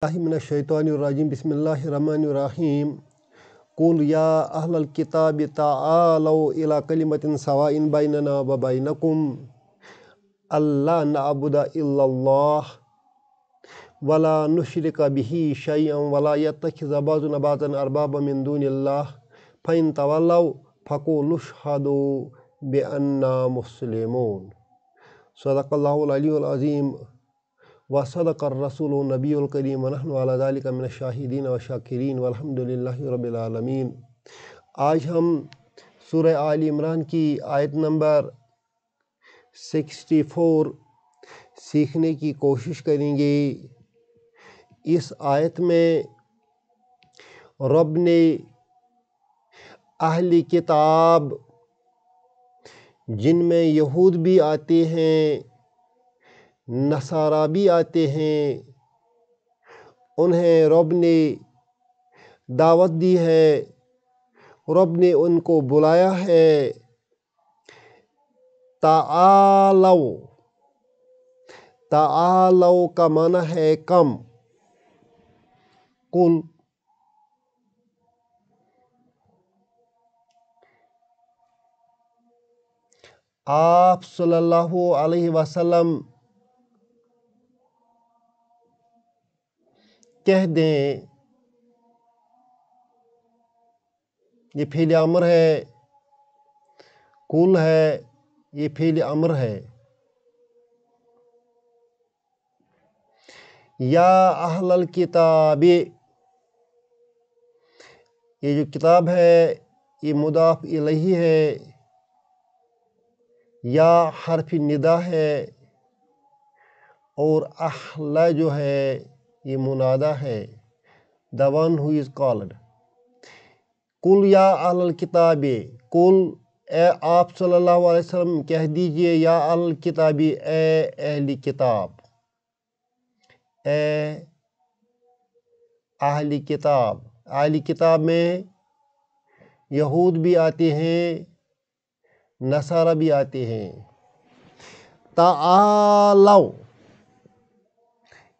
من الشیطان الرجیم بسم اللہ الرحمن الرحیم قل یا اہل الکتاب تعالوا الی کلمۃ سواء بیننا وبینکم الا نعبد الا اللہ ولا نشرک به شیئا ولا یتخذ بعضنا بعضا اربابا من دون اللہ فإن تولوا فقولوا اشہدوا بأننا مسلمون۔ صدق اللہ العلی العظیم وصدق الرسول النبی الکریم ونحن علی ذلک من الشاہدین والشاکرین والحمد للہ رب العالمین۔ آج ہم سورہ آل عمران کی آیت نمبر 64 سیکھنے کی کوشش کریں گے۔ اس آیت میں رب نے اہل کتاب جن میں یہود بھی آتے ہیں نصارہ بھی آتے ہیں انہیں رب نے دعوت دی ہے، رب نے ان کو بلایا ہے۔ تعالو کا معنی ہے کم۔ قل آپ صلی اللہ علیہ وسلم کہہ دیں، یہ فعل امر ہے، قل ہے، یہ فعل امر ہے۔ یا اہل الکتاب، یہ جو کتاب ہے یہ مضاف الیہ ہے، یا حرف ندا ہے اور اہل جو ہے یہ منادہ ہے، the one who is called۔ قل یا اہل الکتاب، قل اے آپ صلی اللہ علیہ وسلم کہہ دیجئے، یا اہل الکتاب اے اہل کتاب، اے اہل کتاب۔ اہل کتاب میں یہود بھی آتے ہیں نصارہ بھی آتے ہیں۔ تعالو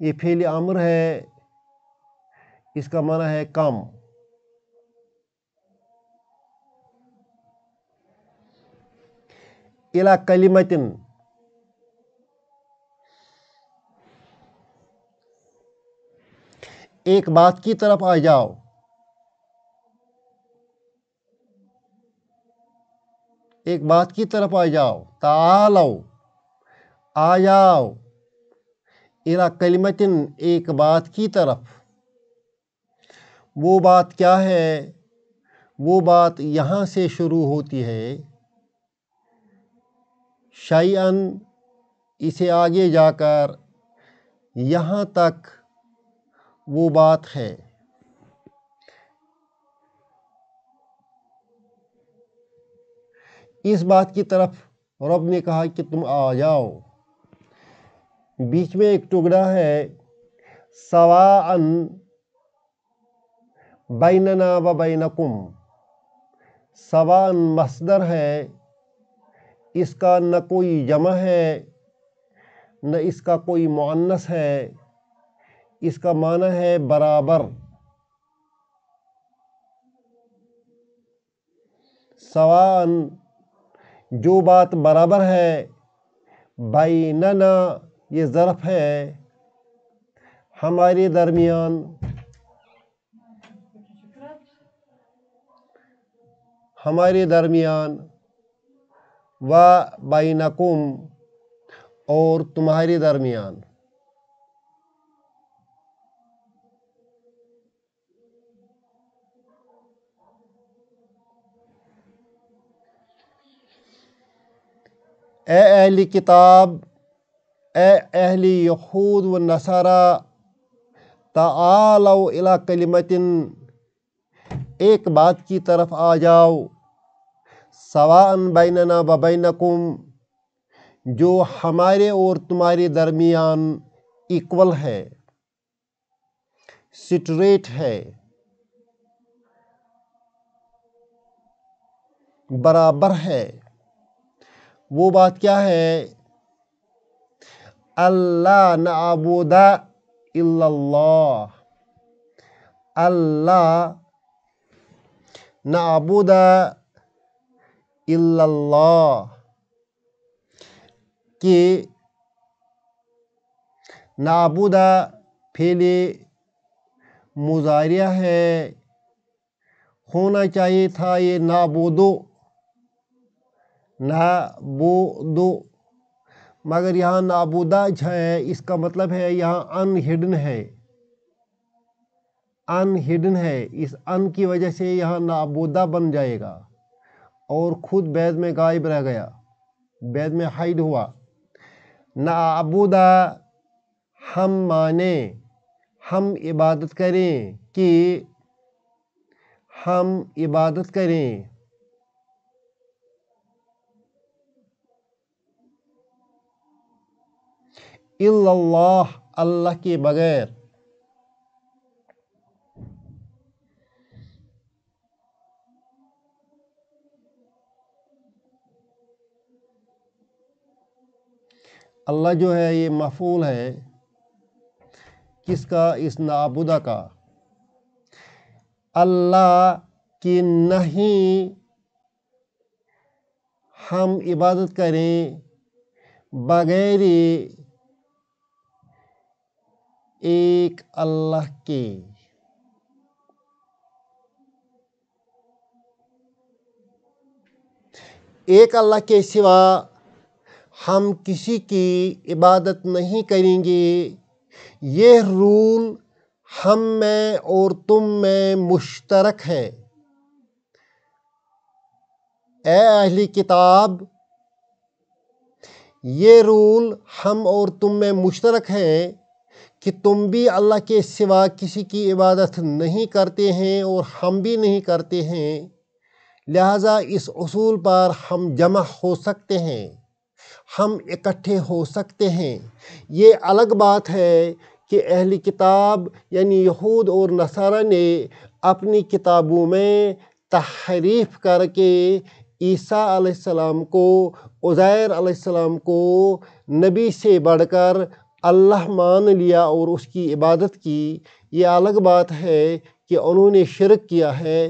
یہ فعل امر ہے، اس کا معنی ہے کم۔ الی کلمۃ، ایک بات کی طرف آ جاؤ۔ ایک بات کی طرف آ جاؤ، تعالو آ جاؤ، الی کلمۃ ایک بات کی طرف۔ وہ بات کیا ہے؟ وہ بات یہاں سے شروع ہوتی ہے، شیئاً اسے آگے جا کر یہاں تک وہ بات ہے۔ اس بات کی طرف رب نے کہا کہ تم آ جاؤ۔ بیچ میں ایک ٹکڑا ہے، سواء بیننا و بینکم۔ سواء مصدر ہے، اس کا نہ کوئی جمع ہے نہ اس کا کوئی مؤنث ہے، اس کا معنی ہے برابر۔ سواء جو بات برابر ہے، بیننا یہ ظرف ہے، ہمارے درمیان، ہمارے درمیان، و بینکم اور تمہارے درمیان۔ اے اہل کتاب، اے اہل یہود و نصارہ، تعالوا الی کلمۃ ایک بات کی طرف آ جاؤ، سواء بیننا و بینکم جو ہمارے اور تمہارے درمیان ایکول ہے، سٹریٹ ہے، برابر ہے۔ وہ بات کیا ہے؟ اللہ نعبد الا اللہ اللہ نعبد الا اللہ کہ نعبد فعل مضارع ہے، ہونا چاہیے تھا یہ نعبدو مگر یہاں نعبدہ ہے، اس کا مطلب ہے یہاں ان ہڈن ہے، اس ان کی وجہ سے یہاں نعبدہ بن جائے گا اور خود بعد میں غائب رہ گیا، بعد میں حائد ہوا۔ نعبدہ ہم مانیں، ہم عبادت کریں، کہ ہم عبادت کریں الا اللہ اللہ کے بغیر۔ اللہ جو ہے یہ مفعول ہے کس کا؟ اس نعبدہ کا۔ اللہ کی نہیں ہم عبادت کریں بغیر ایک اللہ کے، ایک اللہ کے سوا ہم کسی کی عبادت نہیں کریں گے۔ یہ رول ہم میں اور تم میں مشترک ہے۔ اے اہل کتاب، یہ رول ہم اور تم میں مشترک ہے کہ تم بھی اللہ کے سوا کسی کی عبادت نہیں کرتے ہیں اور ہم بھی نہیں کرتے ہیں، لہٰذا اس اصول پر ہم جمع ہو سکتے ہیں، ہم اکٹھے ہو سکتے ہیں۔ یہ الگ بات ہے کہ اہل کتاب یعنی یہود اور نصارہ نے اپنی کتابوں میں تحریف کر کے عیسیٰ علیہ السلام کو، عزیر علیہ السلام کو نبی سے بڑھ کر اللہ مان لیا اور اس کی عبادت کی۔ یہ الگ بات ہے کہ انہوں نے شرک کیا ہے،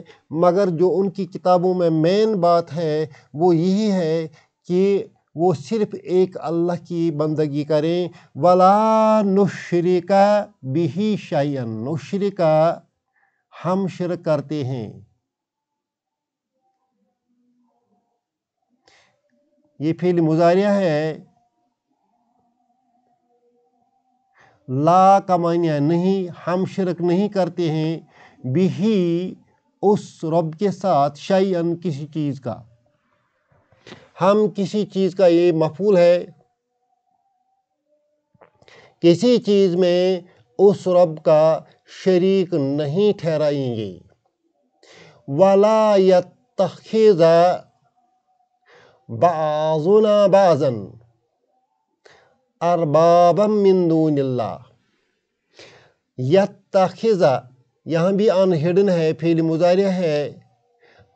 مگر جو ان کی کتابوں میں مین بات ہے وہ یہی ہے کہ وہ صرف ایک اللہ کی بندگی کریں۔ وَلَا نُشْرِكَ بِهِ شَيْئًا، نُشْرِكَ ہم شرک کرتے ہیں۔ یہ فعل مضارع ہے، لا کا معنی ہے نہیں، ہم شرک نہیں کرتے ہیں، بھی اس رب کے ساتھ، شیئن کسی چیز کا، ہم کسی چیز کا، یہ مفعول ہے، کسی چیز میں اس رب کا شریک نہیں ٹھہرائیں گے۔ وَلَا يَتَّخِذَ بَعْضُنَا بَعْضًا أَرْبَابًا مِّن دُونِ اللَّهِ۔ یتخذ یہاں بھی ان ہڈن ہے، فعل مضارع ہے،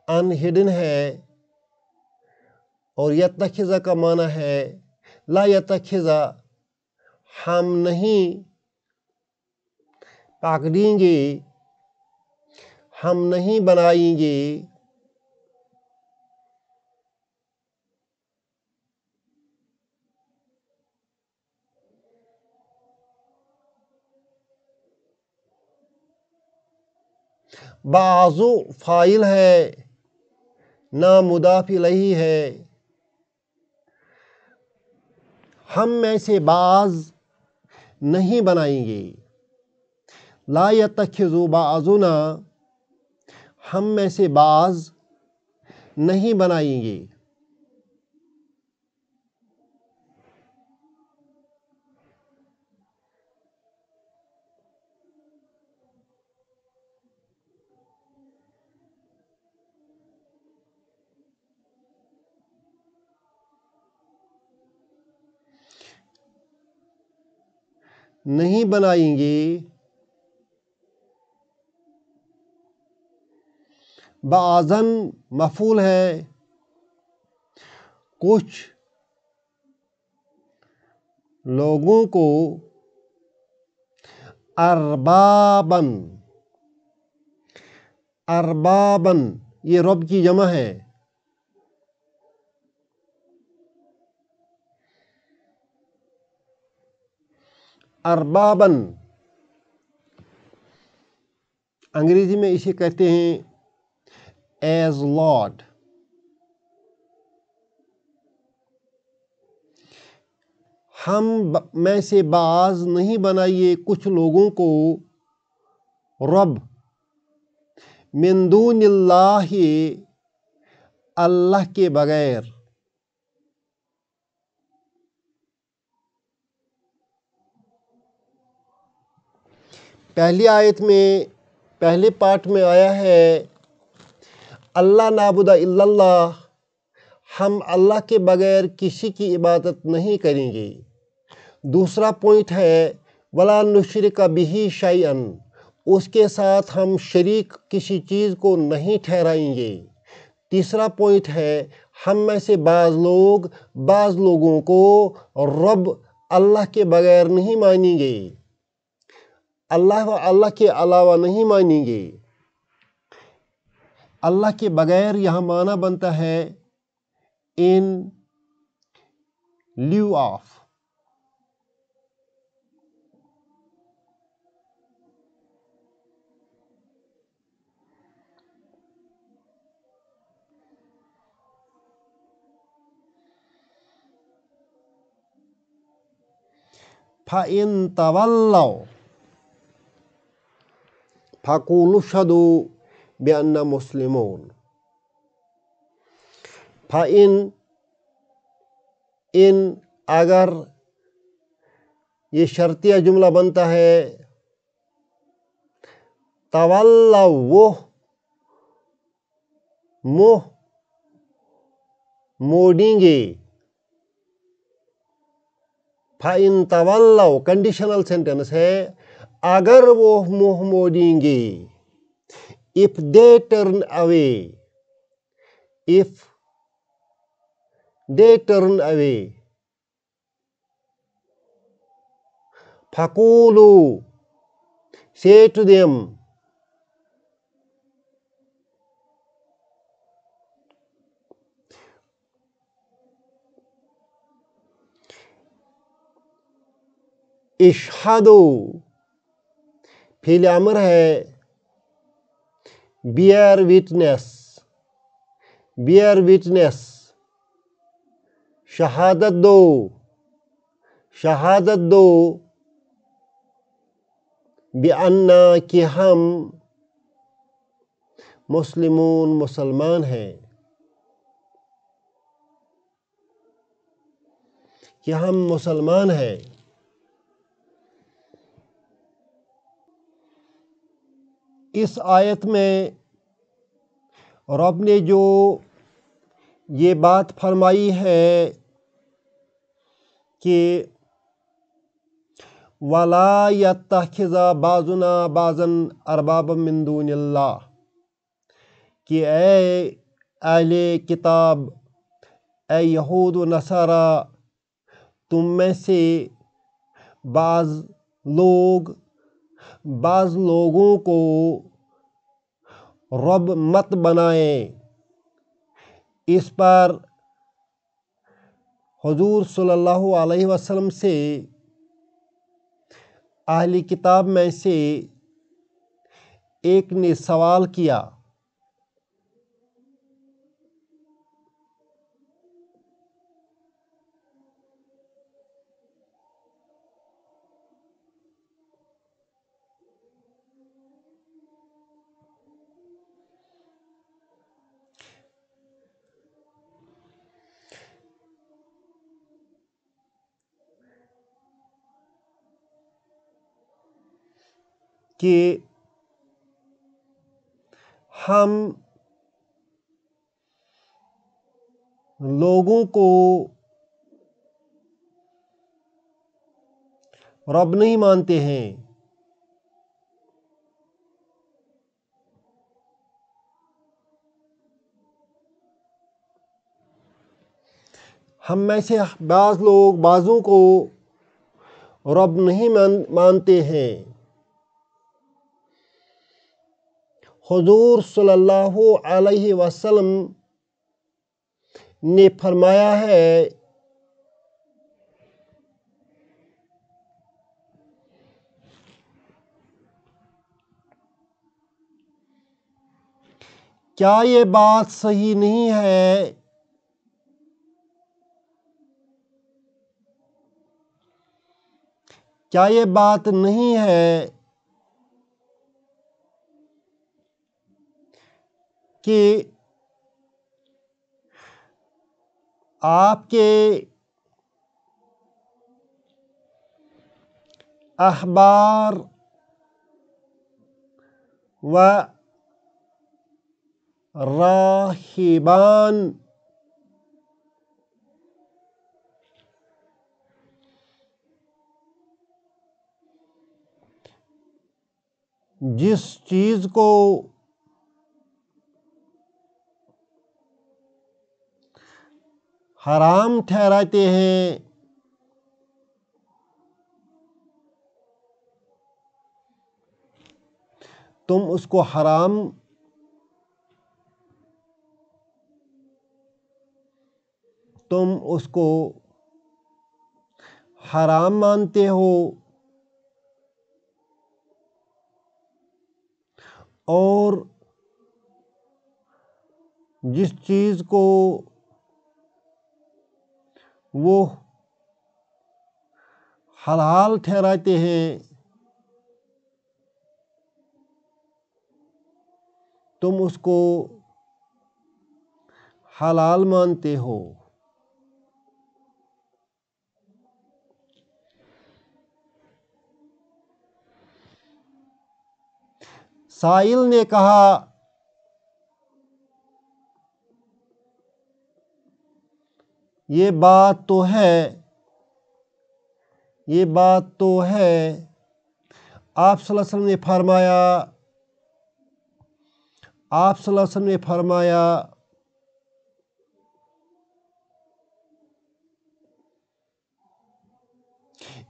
ان ہڈن ہے، اور یتخذ کا معنی ہے لا یتخذ ہم نہیں پکڑیں گے، ہم نہیں بنائیں گے، بعضو فاعل ہے، نہ مضاف الیہ ہے، ہم میں سے بعض نہیں بنائیں گے۔ لا یتخذ بعضنا ہم میں سے بعض نہیں بنائیں گے۔ نہیں بنائیں گے، بعضاً مفعول ہے، کچھ لوگوں کو، اربابن، اربابن یہ رب کی جمع ہے. اربابن انگریزی میں اسے کہتے ہیں ایز لارڈ. ہم میں سے بعض نہیں بنائیے کچھ لوگوں کو رب من دون اللہ، اللہ کے بغیر. پہلی آیت میں پہلے پارٹ میں آیا ہے اللہ نعبد الا اللہ، ہم اللہ کے بغیر کسی کی عبادت نہیں کریں گے. دوسرا پوائنٹ ہے ولا نشرک بہ شیئا، اس کے ساتھ ہم شریک کسی چیز کو نہیں ٹھہرائیں گے. تیسرا پوائنٹ ہے ہم میں سے بعض لوگوں کو رب اللہ کے بغیر نہیں مانیں گے، اللہ کے علاوہ نہیں مانیں گے. اللہ کے بغیر یہاں معنی بنتا ہے in lieu of. فَإِن تَوَلَّوْا فَقُولُوا اشْهَدُوا بِأَنَّا مُسْلِمُونَ. ان اگر یہ شرطیہ جملہ بنتا ہے تولوا وہ منہ موڑیں گے. فَإِن تَوَلَّوْا کنڈیشنل سینٹنس ہے اگر وہ منہ موڑیں گے. if they turn away، if they turn away. فَقُولُوا say to them اشہدوا فعل امر ہے bear witness، bear witness. شہادت دو، شہادت دو بِأَنَّا کہ ہم مسلمون مسلمان ہیں، کہ ہم مسلمان ہیں. اس آیت میں رب نے جو یہ بات فرمائی ہے کہ وَلَا يَتَّخِذَ بَعْضُنَا بَعْضًا أَرْبَابًا مِّن دُونِ اللَّهِ، کہ اے اہل کتاب، اے یہود و نصارہ، تم میں سے بعض لوگوں کو رب مت بنائیں. اس پر حضور صلی اللہ علیہ وسلم سے اہل کتاب میں سے ایک نے سوال کیا کہ ہم لوگوں کو رب نہیں مانتے ہیں. ہم میں سے بعضوں کو رب نہیں مانتے ہیں. حضور صلی اللہ علیہ وسلم نے فرمایا ہے کیا یہ بات صحیح نہیں ہے کیا یہ بات نہیں ہے کہ آپ کے احبار و راہبان جس چیز کو حرام ٹھہراتے ہیں تم اس کو حرام مانتے ہو اور جس چیز کو وہ حلال ٹھہراتے ہیں تم اس کو حلال مانتے ہو۔ سائل نے کہا یہ بات تو ہے آپ صلی اللہ علیہ وسلم نے فرمایا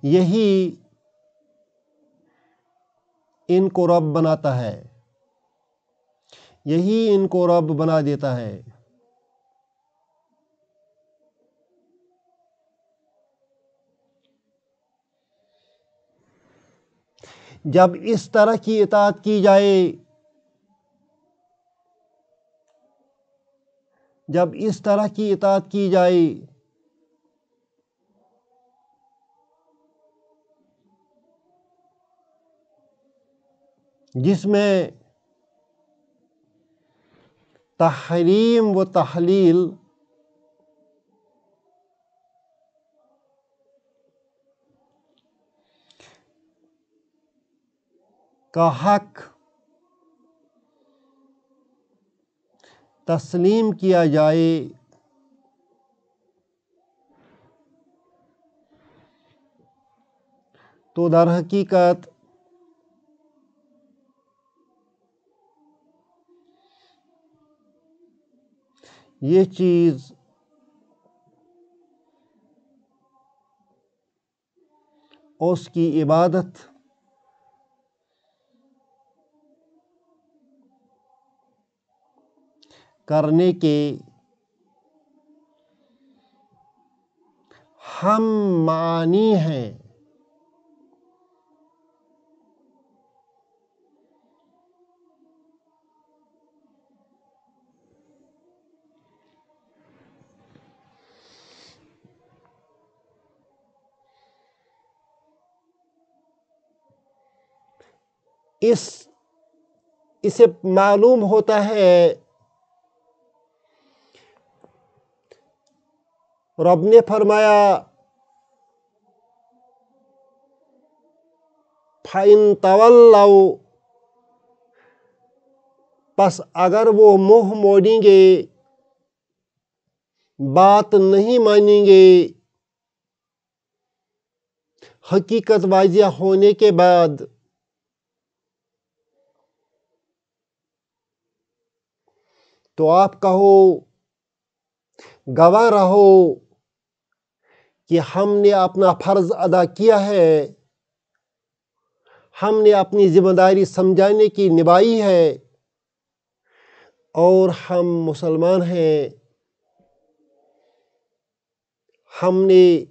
یہی ان کو رب بناتا ہے، یہی ان کو رب بنا دیتا ہے۔ جب اس طرح کی اطاعت کی جائے جس میں تحریم و تحلیل کا حق تسلیم کیا جائے تو در حقیقت یہ چیز اس کی عبادت کرنے کے ہم معنی ہیں۔ اسے معلوم ہوتا ہے رب نے فرمایا فَإِن تَوَلَّوْا پس اگر وہ منہ موڑیں گے، بات نہیں مانیں گے حقیقت واضح ہونے کے بعد، تو آپ کہو، گواہ رہو کہ ہم نے اپنا فرض ادا کیا ہے، ہم نے اپنی ذمہ داری سمجھانے کی نبھائی ہے، اور ہم مسلمان ہیں، ہم نے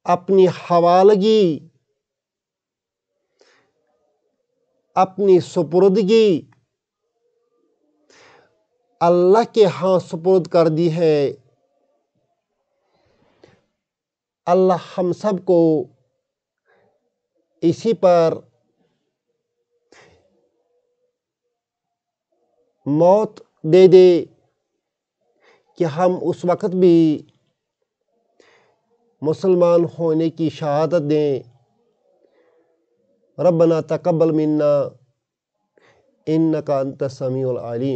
اپنی حوالگی، اپنی سپردگی اللہ کے ہاں سپرد کر دی ہے۔ اللہ ہم سب کو اسی پر موت دے دے کہ ہم اس وقت بھی مسلمان ہونے کی شہادت دیں۔ ربنا تقبل منا انک انت السمیع العلیم۔